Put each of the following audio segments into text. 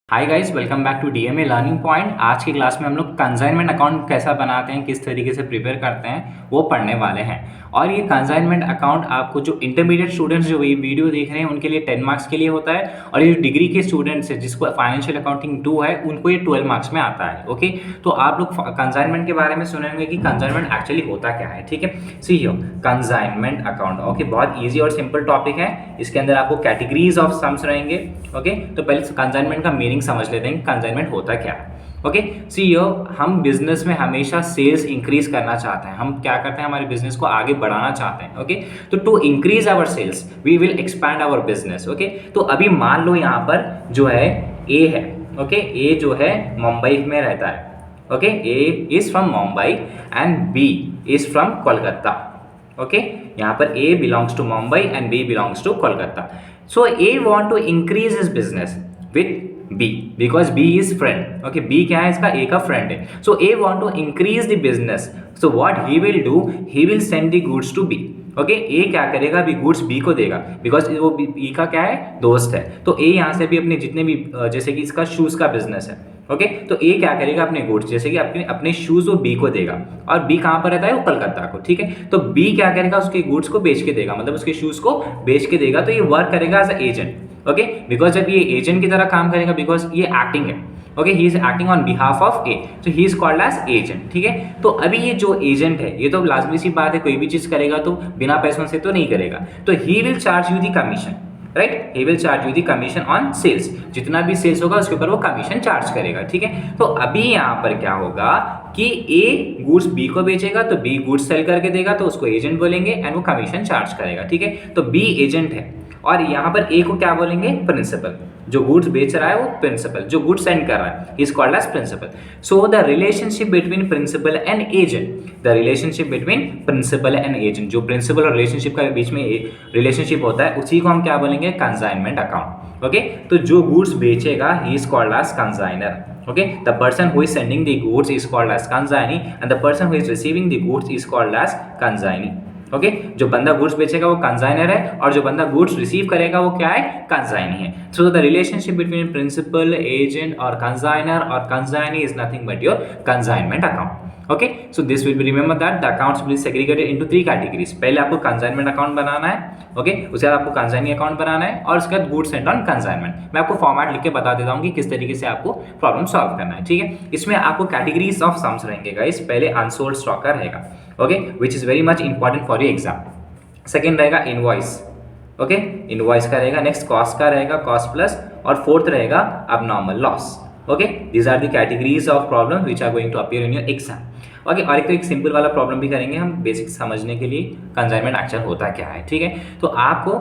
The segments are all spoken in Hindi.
Hi guys, welcome back to DMA learning point. आज की क्लास में हम लोग कंसाइनमेंट अकाउंट कैसा बनाते हैं, किस तरीके से प्रिपेयर करते हैं, वो पढ़ने वाले हैं। और ये कंसाइनमेंट अकाउंट आपको जो इंटरमीडिएट स्टूडेंट्स जो ये वीडियो देख रहे हैं उनके लिए 10 मार्क्स के लिए होता है, और ये जो डिग्री के स्टूडेंट्स हैं जिसको फाइनेंशियल अकाउंटिंग 2 है उनको ये 12 मार्क्स में आता है। ओके, तो आप लोग कंसाइनमेंट के बारे में सुनेंगे कि कंसाइनमेंट एक्चुअली होता क्या है। ठीक है, see here consignment account. Okay, बहुत ईजी और सिंपल टॉपिक है। इसके अंदर आपको कैटेगरीज ऑफ सम्स रहेंगे। ओके, तो पहले कंसाइनमेंट का मीनिंग समझ लेते हैं, कंसाइनमेंट होता क्या है। ओके, सी हम बिजनेस में हमेशा सेल्स इंक्रीज करना चाहते हैं। हम क्या करते हैं, हमारे बिजनेस को आगे बढ़ाना चाहते हैं। ओके, तो to increase our sales we will expand our business. Okay, तो अभी मान लो यहाँ पर जो है ए है। ओके, ए जो है मुंबई में रहता है। Okay, A is from Mumbai and B is from Kolkata. Okay, यहाँ पर A belongs to Mumbai and B belongs to Kolkata. So A want to increase his business with B because B is friend. Okay, B क्या है, इसका A का friend है. So A want to increase the business. So what he will do, he will send the goods to B. Okay, A क्या करेगा, अभी गुड्स बी को देगा बिकॉज वो बी का क्या है, दोस्त है। तो ए यहाँ से भी अपने जितने भी जैसे कि इसका शूज का बिजनेस है। ओके, तो ए क्या करेगा, अपने गुड्स जैसे कि अपने अपने शूज वो बी को देगा, और बी कहाँ पर रहता है, वो कलकत्ता को। ठीक है, तो बी क्या करेगा, उसके गुड्स को बेच के देगा, मतलब उसके शूज को बेच के देगा। तो ये वर्क करेगा as a agent. Okay, because जब ये एजेंट की तरह काम करेगा, बिकॉज ये एक्टिंग है। Okay, he is acting on behalf of A, so he is called as agent. ठीक है, तो अभी ये जो एजेंट है ये तो लाजमी सी बात है, कोई भी चीज करेगा तो बिना पैसों से तो नहीं करेगा। तो he will charge you the commission, right, he will charge you the commission on sales. जितना भी सेल्स होगा उसके ऊपर वो कमीशन चार्ज करेगा। ठीक है, तो अभी यहाँ पर क्या होगा कि ए गुड्स बी को बेचेगा, तो बी गुड्स सेल करके देगा, तो उसको एजेंट बोलेंगे एंड वो कमीशन चार्ज करेगा। ठीक है, तो बी एजेंट है और यहाँ पर ए को क्या बोलेंगे, प्रिंसिपल। जो गुड्स बेच रहा है वो प्रिंसिपल, जो गुड्स सेंड कर रहा है is called as principal. So the relationship between principal and agent, the relationship between principal and agent, जो प्रिंसिपल और रिलेशनशिप का बीच में रिलेशनशिप होता है उसी को हम क्या बोलेंगे, कंसाइनमेंट अकाउंट। ओके, तो जो गुड्स बेचेगा ही is called as consignor. Okay, the person who is sending the goods is called as consignee and the person who is receiving the goods is called as consignee. Okay, जो बंदा गुड्स बेचेगा वो कंसाइनर है और जो बंदा गुड्स रिसीव करेगा वो क्या है, कंसाइनी है। So the relationship between principal, agent और consignee is nothing but your consignment account. Okay, so this will be remember that the accounts will be segregated into 3 categories. पहले आपको कंसाइनमेंट अकाउंट बनाना है। ओके, उसके बाद आपको कंसाइनी अकाउंट बनाना है और उसके बाद गुड्स सेंड ऑन कंसाइनमेंट। मैं आपको फॉर्मेट लिख के बता देता हूँ कि किस तरीके से आपको प्रॉब्लम सॉल्व करना है। ठीक है, इसमें आपको कैटेगरीज ऑफ सम्स रहेंगे गाइस। पहले अनसोल्ड स्टॉक का रहेगा, okay, which is very much important for your exam. Second रहेगा इनवॉइस। ओके, इनवॉइस का रहेगा। नेक्स्ट कॉस्ट का रहेगा, कॉस्ट प्लस, और फोर्थ रहेगा abnormal loss. Okay, these are the categories of problem which are going to appear in your exam. Okay, और एक तो एक सिंपल वाला प्रॉब्लम भी करेंगे हम बेसिक समझने के लिए कंसाइनमेंट एक्चुअल होता क्या है। ठीक है, तो आपको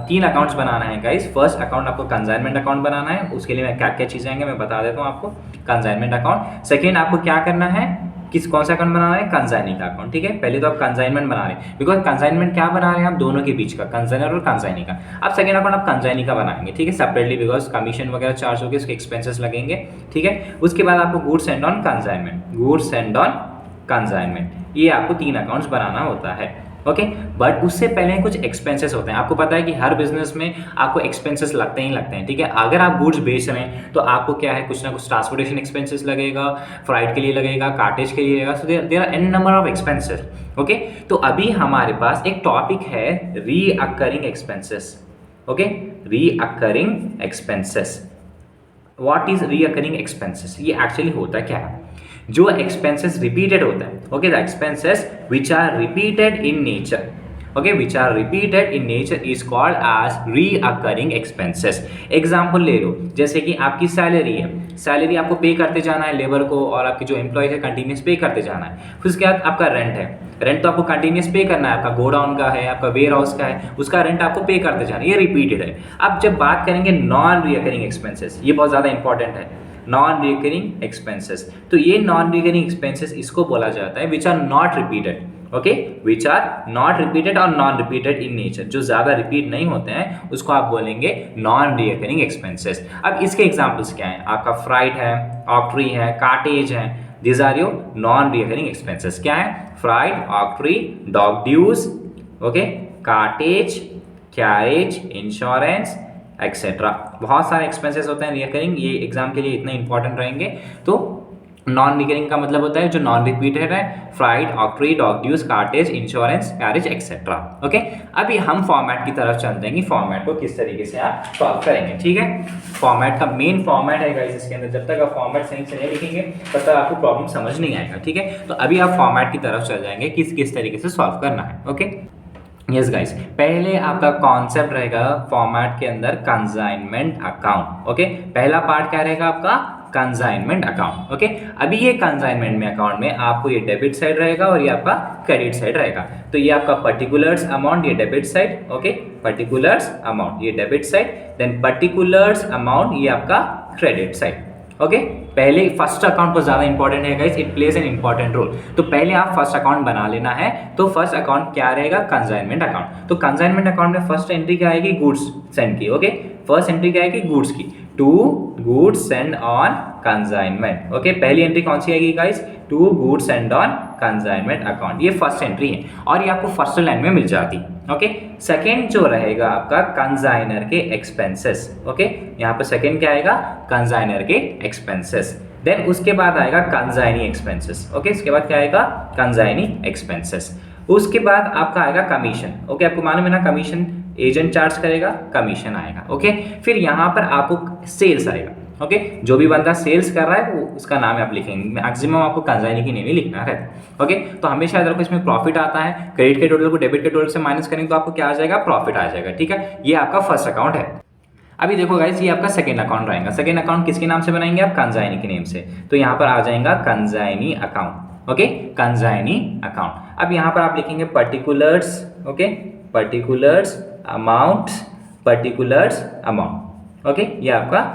3 अकाउंट्स बनाना है गाइस। फर्स्ट अकाउंट आपको कंसाइनमेंट अकाउंट बनाना है, उसके लिए मैं क्या क्या चीज़ें आएंगे मैं बता देता हूँ आपको। Consignment account. सेकेंड आपको क्या करना है, कौन सा अकाउंट बनाना है, कंसाइनी का अकाउंट। ठीक है, पहले तो आप कंसाइनमेंट बना रहे हैं बिकॉज कंसाइनमेंट क्या बना रहे हैं आप, दोनों के बीच का, कंसाइनर और कंसाइनी का। अब सेकंड अकाउंट आप कंसाइनी का बनाएंगे। ठीक है, सेपरेटली, बिकॉज कमीशन वगैरह चार्ज होगी, उसके एक्सपेंसेस लगेंगे। ठीक है, उसके बाद आपको goods send on consignment, goods send on consignment, ये आपको 3 अकाउंट्स बनाना होता है। ओके, बट उससे पहले कुछ एक्सपेंसेस होते हैं। आपको पता है कि हर बिजनेस में आपको एक्सपेंसेस लगते ही लगते हैं। ठीक है, अगर आप गुड्स बेच रहे हैं तो आपको क्या है, कुछ ना कुछ ट्रांसपोर्टेशन एक्सपेंसेस लगेगा, फ्राइट के लिए लगेगा, कार्टेज के लिए लगेगा। So there are an number of expenses. Okay, तो अभी हमारे पास एक टॉपिक है recurring expenses. Okay, recurring expenses. What is recurring expenses, ये एक्चुअली होता क्या है, जो एक्सपेंसेस रिपीटेड होता है। Okay, the expenses which are repeated in nature, okay, which are repeated in nature is called as recurring expenses. Example ले लो, जैसे कि आपकी सैलरी है, सैलरी आपको पे करते जाना है लेबर को, और आपके जो एम्प्लॉयज है कंटिन्यूस पे करते जाना है। फिर उसके बाद आपका रेंट है, रेंट तो आपको कंटिन्यूस पे करना है, आपका गोडाउन का है, आपका वेयर हाउस का है, उसका रेंट आपको पे करते जाना है, ये रिपीटेड है। अब जब बात करेंगे नॉन रिकरिंग एक्सपेंसेस, ये बहुत ज़्यादा इंपॉर्टेंट है, नॉन रिकरिंग एक्सपेंसेस। तो ये नॉन रिकरिंग एक्सपेंसेस इसको बोला जाता है which are not repeated. Okay, which are not repeated और नॉन रिपीटेड इन नेचर, जो ज़्यादा रिपीट नहीं होते हैं उसको आप बोलेंगे नॉन रिकरिंग एक्सपेंसेस। अब इसके एग्जाम्पल्स क्या हैं, आपका फ्राइट है, ऑक्ट्री है, कार्टेज है, these are your non recurring expenses. क्या है, freight, octroi, dock dues, okay, cartage, carriage, insurance etcetera. बहुत सारे एक्सपेंसेस होते हैं रिकरिंग, ये एग्जाम के लिए इतने इंपॉर्टेंट रहेंगे। तो नॉन रिकरिंग का मतलब होता है जो नॉन रिपीटेड है, freight, octroi, dock dues, cartage, insurance, carriage etcetera. Okay, अभी हम फॉर्मेट की तरफ चलते हैं कि फॉर्मेट को किस तरीके से आप सॉल्व करेंगे। ठीक है, फॉर्मेट का मेन फॉर्मेट है गाइस इसके अंदर, जब तक आप फॉर्मेट सही से नहीं लिखेंगे तब तक आपको प्रॉब्लम समझ नहीं आएगा। ठीक है, तो अभी आप फॉर्मेट की तरफ चल जाएंगे किस किस तरीके से सॉल्व करना है। ओके यस गाइस, पहले आपका कॉन्सेप्ट रहेगा फॉर्मेट के अंदर कंसाइनमेंट अकाउंट। ओके, पहला पार्ट क्या रहेगा आपका कंसाइनमेंट अकाउंट। ओके, अभी ये कंसाइनमेंट में अकाउंट में आपको ये डेबिट साइड रहेगा और ये आपका क्रेडिट साइड रहेगा। तो ये आपका पर्टिकुलर्स अमाउंट, ये debit side. Okay, particulars amount ये debit side, then particulars amount ये आपका क्रेडिट साइड। ओके, पहले फर्स्ट अकाउंट पर ज्यादा इंपॉर्टेंट है guys, it plays an important role. तो पहले आप फर्स्ट अकाउंट बना लेना है। तो फर्स्ट अकाउंट क्या रहेगा, कंसाइनमेंट अकाउंट। तो कंसाइनमेंट अकाउंट में फर्स्ट एंट्री क्या आएगी, गुड्स सेंड की। ओके, फर्स्ट एंट्री क्या आएगी, गुड्स की, to goods send on consignment. Okay, पहली एंट्री कौन सी आएगी guys, to goods send on consignment account, ये फर्स्ट एंट्री है और ये आपको फर्स्ट लाइन में मिल जाती। ओके, सेकंड जो रहेगा आपका कंसाइनर के एक्सपेंसेस। ओके, यहाँ पर सेकंड क्या आएगा, कंसाइनर के एक्सपेंसेस। देन उसके बाद आएगा कंसाइनी एक्सपेंसेस। ओके, इसके बाद क्या आएगा, कंसाइनी एक्सपेंसेस। उसके बाद आपका आएगा कमीशन। ओके, आपको मालूम है ना, कमीशन एजेंट चार्ज करेगा, कमीशन आएगा। ओके, फिर यहाँ पर आपको सेल्स आएगा। ओके, जो भी बंदा सेल्स कर रहा है वो उसका नाम आप लिखेंगे, मैक्सिमम आपको कंसाइनी की नेम ही लिखना है। ओके, तो हमेशा याद रखो इसमें प्रॉफिट आता है, क्रेडिट के टोटल को डेबिट के टोटल से माइनस करेंगे तो आपको क्या आ जाएगा, प्रॉफिट आ जाएगा। ठीक है, ये आपका फर्स्ट अकाउंट है। अभी देखो गाइस, ये आपका सेकंड अकाउंट रहेगा। सेकंड अकाउंट किसके नाम से बनाएंगे आप, कंसाइनी के नेम से। तो यहाँ पर आ जाएगा consignee account. Okay, consignee account. अब यहाँ पर आप लिखेंगे particulars. Okay, particulars amount, particulars amount. Okay, ये आपका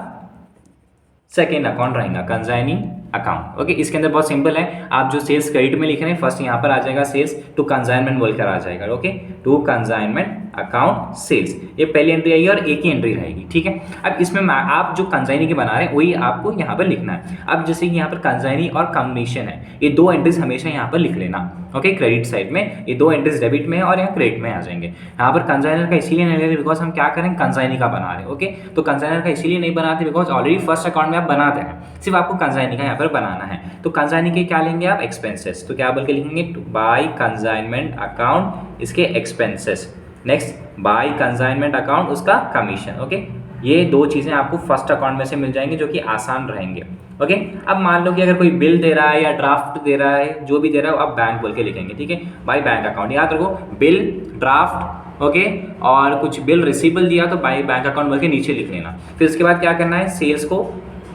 सेकेंड अकाउंट रहेगा कंसाइनी अकाउंट। ओके, इसके अंदर बहुत सिंपल है, आप जो सेल्स क्रेडिट में लिख रहे हैं फर्स्ट यहाँ पर आ जाएगा सेल्स टू कंसाइनमेंट बोलकर आ जाएगा। Okay, to consignment account sales, ये पहली एंट्री आएगी और एक ही एंट्री रहेगी। ठीक है, अब इसमें आप जो कंसाइनी के बना रहे हैं वही आपको यहाँ पर लिखना है। अब जैसे कि यहाँ पर कंसाइनी और कमीशन है, ये दो एंट्रीज हमेशा यहाँ पर लिख लेना। ओके, क्रेडिट साइड में ये दो एंट्रीज डेबिट में है और यहाँ क्रेडिट में आ जाएंगे। यहाँ पर कंसाइनर का इसीलिए नहीं ले रहे बिकॉज हम क्या करें, कंसाइनी का बना रहे हैं। ओके, तो कंसाइनर का इसीलिए नहीं बनाते बिकॉज ऑलरेडी फर्स्ट अकाउंट में आप बनाते हैं, सिर्फ आपको कंसाइनी का यहाँ पर बनाना है। तो कंसाइनी के क्या लेंगे आप, एक्सपेंसेस। तो क्या बोल के लिखेंगे, बाय कंसाइनमेंट अकाउंट इसके expenses, next by consignment account उसका कमीशन। ओके, ये दो चीज़ें आपको फर्स्ट अकाउंट में से मिल जाएंगी जो कि आसान रहेंगे। ओके, अब मान लो कि अगर कोई बिल दे रहा है या ड्राफ्ट दे रहा है, जो भी दे रहा है आप बैंक बोल के लिखेंगे। ठीक है, बाय बैंक अकाउंट, याद रखो बिल, ड्राफ्ट, ओके, और कुछ बिल रिसीवेबल दिया तो बाय बैंक अकाउंट बोल के नीचे लिख लेना। फिर उसके बाद क्या करना है, सेल्स को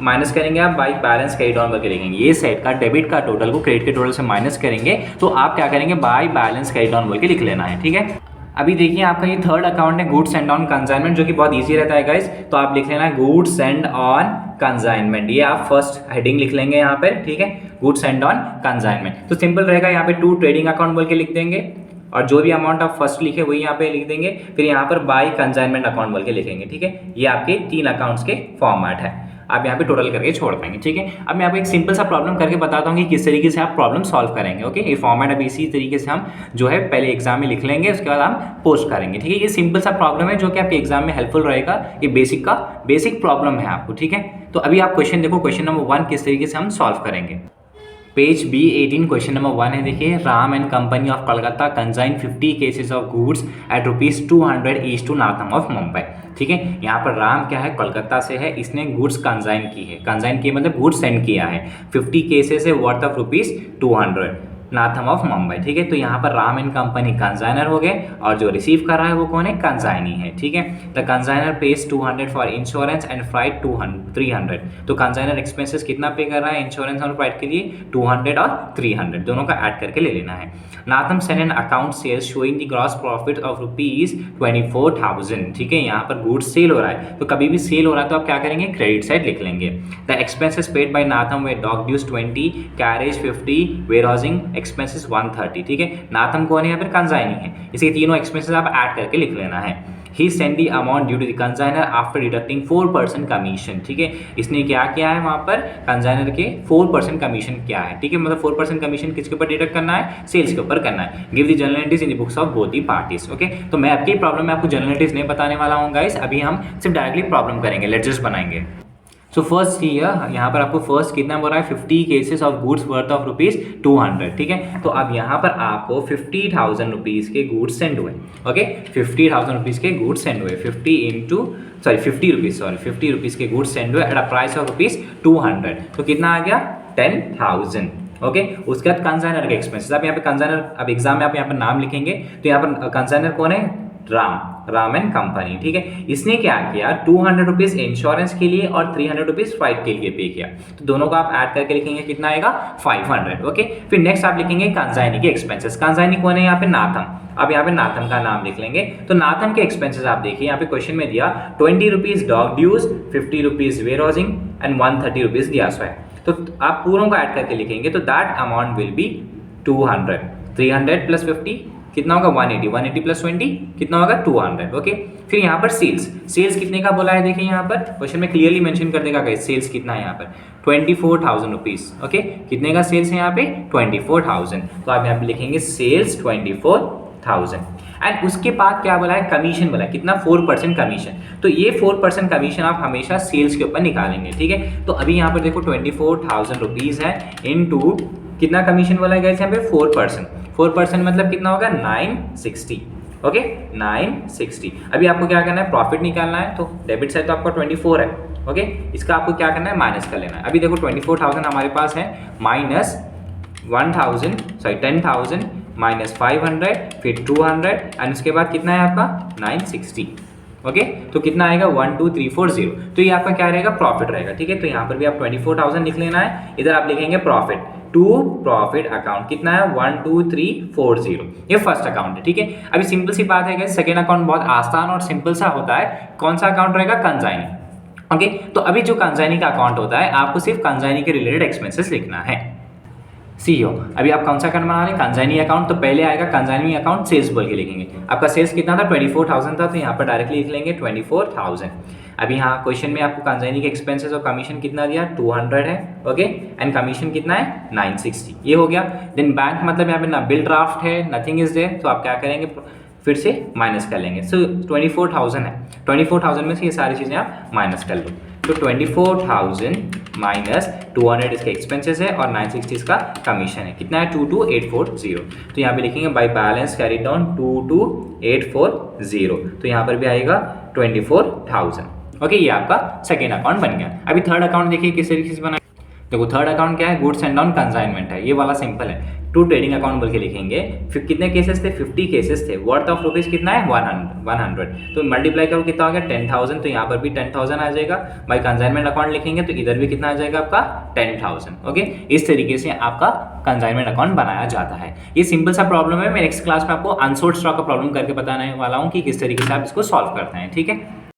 माइनस करेंगे आप, बाई बैलेंस कैरी डाउन करके लिखेंगे। ये साइड का डेबिट का टोटल को क्रेडिट के टोटल से माइनस करेंगे तो आप क्या करेंगे, बाई बैलेंस कैरी डाउन बोल के लिख लेना है। ठीक है, अभी देखिए आपका ये थर्ड अकाउंट है गुड्स सेंड ऑन कंसाइनमेंट, जो कि बहुत इजी रहता है गाइस। तो आप लिख लेना गुड्स सेंड ऑन कंसाइनमेंट, ये आप फर्स्ट हेडिंग लिख लेंगे यहाँ पर। ठीक है, गुड्स सेंड ऑन कंसाइनमेंट, तो सिंपल रहेगा, यहाँ पे टू ट्रेडिंग अकाउंट बोल के लिख देंगे और जो भी अमाउंट आप फर्स्ट लिखे वही यहाँ पे लिख देंगे। फिर यहाँ पर बाय कंसाइनमेंट अकाउंट बोल के लिखेंगे। ठीक है, ये आपके तीन अकाउंट्स के फॉर्मेट है, आप यहाँ पे टोटल करके छोड़ पाएंगे। ठीक है, अब मैं आपको एक सिंपल सा प्रॉब्लम करके बताता हूँ कि किस तरीके से आप प्रॉब्लम सॉल्व करेंगे। ओके, ये फॉर्मेट अभी इसी तरीके से हम जो है पहले एग्जाम में लिख लेंगे, उसके बाद हम पोस्ट करेंगे। ठीक है, ये सिंपल सा प्रॉब्लम है जो कि आपके एग्जाम में हेल्पफुल रहेगा, ये बेसिक प्रॉब्लम है आपको। ठीक है, तो अभी आप क्वेश्चन देखो, क्वेश्चन नंबर 1 किस तरीके से हम सॉल्व करेंगे। पेज B18 क्वेश्चन नंबर 1 है। देखिए, Ram and company of Calcutta consign 50 cases of goods at ₹200 each to Natham of Mumbai. ठीक है, यहाँ पर राम क्या है, कोलकाता से है, इसने गुड्स कंसाइन की है, कंसाइन किए मतलब गुड्स सेंड किया है, 50 केसेस है वर्थ ऑफ ₹200 नाथम ऑफ मुंबई। ठीक है, तो यहाँ पर राम एंड कंपनी कंसाइनर हो गए और जो रिसीव कर रहा है वो कौन है, कंसाइनी है। ठीक है, the consignor pays 200 for insurance and freight 300। तो कंसाइनर एक्सपेंसेस कितना पे कर रहा है इंश्योरेंस और फ्राइट के लिए, 200 और 300 दोनों का ऐड करके ले लेना है। Natham send an account sales showing the gross profit of ₹24,000। ठीक है, यहाँ पर गुड्स सेल हो रहा है, तो कभी भी सेल हो रहा है तो आप क्या करेंगे, क्रेडिट साइड लिख लेंगे। The expenses paid by Natham were dock dues 20, carriage 50, warehousing expenses 130। ठीक है, नाथम कौन है, या फिर कंसाइनी है, इसके तीनों एक्सपेंसेस आप ऐड करके लिख लेना है। He send the amount due to the consignor after deducting 4% commission. ठीक है, इसने क्या किया है वहाँ पर कंसाइनर के 4% कमीशन क्या है। ठीक है, मतलब 4% कमीशन किसके ऊपर डिडक्ट करना है, सेल्स के ऊपर करना है। Give the journal entries in the books of both the parties. Okay, तो मैं आपकी प्रॉब्लम में आपको जर्नल एंट्रीज नहीं बताने वाला हूँ गाइस, अभी हम सिर्फ डायरेक्टली प्रॉब्लम करेंगे, लेक्चर्स बनाएंगे। सो फर्स्ट यहाँ पर आपको फर्स्ट कितना बोला है, 50 cases of goods worth of rupees 200। ठीक है, तो अब यहाँ पर आपको 50,000 रुपीज़ के गुड्स सेंड हुए। ओके, 50,000 रुपीज़ के गुड्स सेंड हुए, 50 रुपीज़ के गुड्स सेंड हुए at a price of rupees 200। तो कितना आ गया, 10,000। ओके, उसके बाद कंसाइनर के एक्सपेंसेस। अब यहाँ पे कंसाइनर, अब एग्जाम में आप यहाँ पर नाम लिखेंगे तो यहाँ पर कंसाइनर कौन है, राम एंड कंपनी। ठीक है, इसने क्या किया, 200 रुपीज़ इंश्योरेंस के लिए और 300 रुपीज़ फ्लाइट के लिए पे किया। तो दोनों को आप ऐड करके लिखेंगे, कितना आएगा, 500। ओके, फिर नेक्स्ट आप लिखेंगे कंसाइनी के एक्सपेंसेस। कंसाइनी कौन है यहाँ पे, नाथम। अब यहाँ पे नाथम का नाम लिख लेंगे। तो नाथम के एक्सपेंसेस आप देखिए, यहाँ पे क्वेश्चन में दिया 20 rupees dock dues, 50 rupees warehousing and 130 rupees दिया है। तो आप पूरों को ऐड करके लिखेंगे तो that amount will be 200। 300 plus 50 कितना होगा, 180। 180 प्लस 20 कितना होगा, 200। ओके, फिर यहाँ पर सेल्स कितने का बोला है, देखिए यहाँ पर क्वेश्चन में क्लियरली मेंशन कर देगा गाइस, सेल्स कितना है यहाँ पर 24,000 रुपीज़। ओके, कितने का सेल्स है यहाँ पे, 24,000। तो आप यहाँ पे लिखेंगे सेल्स 24,000। एंड उसके बाद क्या बोला है, कमीशन बोला है, कितना, 4% कमीशन। तो ये 4% कमीशन आप हमेशा सेल्स के ऊपर निकालेंगे। ठीक है, तो अभी यहाँ पर देखो 24,000 रुपीज़ है इनटू कितना कमीशन बोला है गाइस यहाँ पे, 4% मतलब कितना होगा, 960। ओके, 960। अभी आपको क्या करना है, प्रॉफिट निकालना है। तो डेबिट साइड तो आपका 24 है। ओके, इसका आपको क्या करना है, माइनस कर लेना है। अभी देखो 24,000 हमारे पास है, माइनस 10,000 माइनस 500 फिर 200 एंड उसके बाद कितना है आपका, 960। ओके, तो कितना आएगा, 12340। तो ये आपका क्या रहेगा, प्रॉफिट रहेगा। ठीक है, तो यहाँ पर भी आप 24,000 लिख लेना है, इधर आप लिखेंगे प्रॉफिट टू प्रॉफिट अकाउंट कितना है, 12340। ये फर्स्ट अकाउंट है। ठीक है, अभी सिंपल सी बात है, सेकेंड अकाउंट बहुत आसान और सिंपल सा होता है। कौन सा अकाउंट रहेगा, कंसाइनी। ओके, तो अभी जो कंसाइनी का अकाउंट होता है, आपको सिर्फ कंसाइनी के रिलेटेड एक्सपेंसेस लिखना है। सीओ, अभी आप कौन सा अकाउंट बना रहे हैं, कंसाइनी अकाउंट। तो पहले आएगा कंसाइनी अकाउंट, सेल्स बोल के लिखेंगे। आपका सेल्स कितना था, 24,000 था, तो यहाँ पर डायरेक्टली लिख लेंगे 24,000। अभी यहाँ क्वेश्चन में आपको कंसाइनी के एक्सपेंसेस और कमीशन कितना दिया, 200 है। ओके, एंड कमीशन कितना है, 960। ये हो गया। देन बैंक मतलब यहाँ पे ना बिल ड्राफ्ट है, नथिंग इज देयर, तो आप क्या करेंगे, फिर से माइनस कर लेंगे। सो 24,000 है, 24,000 में से ये सारी चीज़ें आप माइनस कर लो। तो 24,000 माइनस 200 इसके एक्सपेंसेस है और 960 इसका कमीशन है। कितना है, 22,840। तो यहाँ पे लिखेंगे बाई बैलेंस कैरीड डाउन 22,840। तो यहाँ पर भी आएगा 24,000। ओके, ये आपका सेकेंड अकाउंट बन गया। अभी थर्ड अकाउंट देखिए किस तरीके से बना। देखो थर्ड अकाउंट क्या है, गुड्स एंड ऑन कंसाइनमेंट है। ये वाला सिंपल है, टू ट्रेडिंग अकाउंट बोल के लिखेंगे। फिर कितने केसेस थे, 50 केसेस थे, वर्थ ऑफ रुपीज़ कितना है, 100। तो मल्टीप्लाई करो कितना हो गया, 10,000। तो यहाँ पर भी 10,000 आ जाएगा। बाई कंसाइनमेंट अकाउंट लिखेंगे तो इधर भी कितना आ जाएगा आपका, 10,000। ओके, इस तरीके से आपका कंसाइनमेंट अकाउंट बनाया जाता है। ये सिंपल सा प्रॉब्लम है। मैं नेक्स्ट क्लास में आपको अनसोल्ड स्टॉक का प्रॉब्लम करके बताने वाला हूँ कि किस तरीके से आप इसको सॉल्व करते हैं। ठीक है।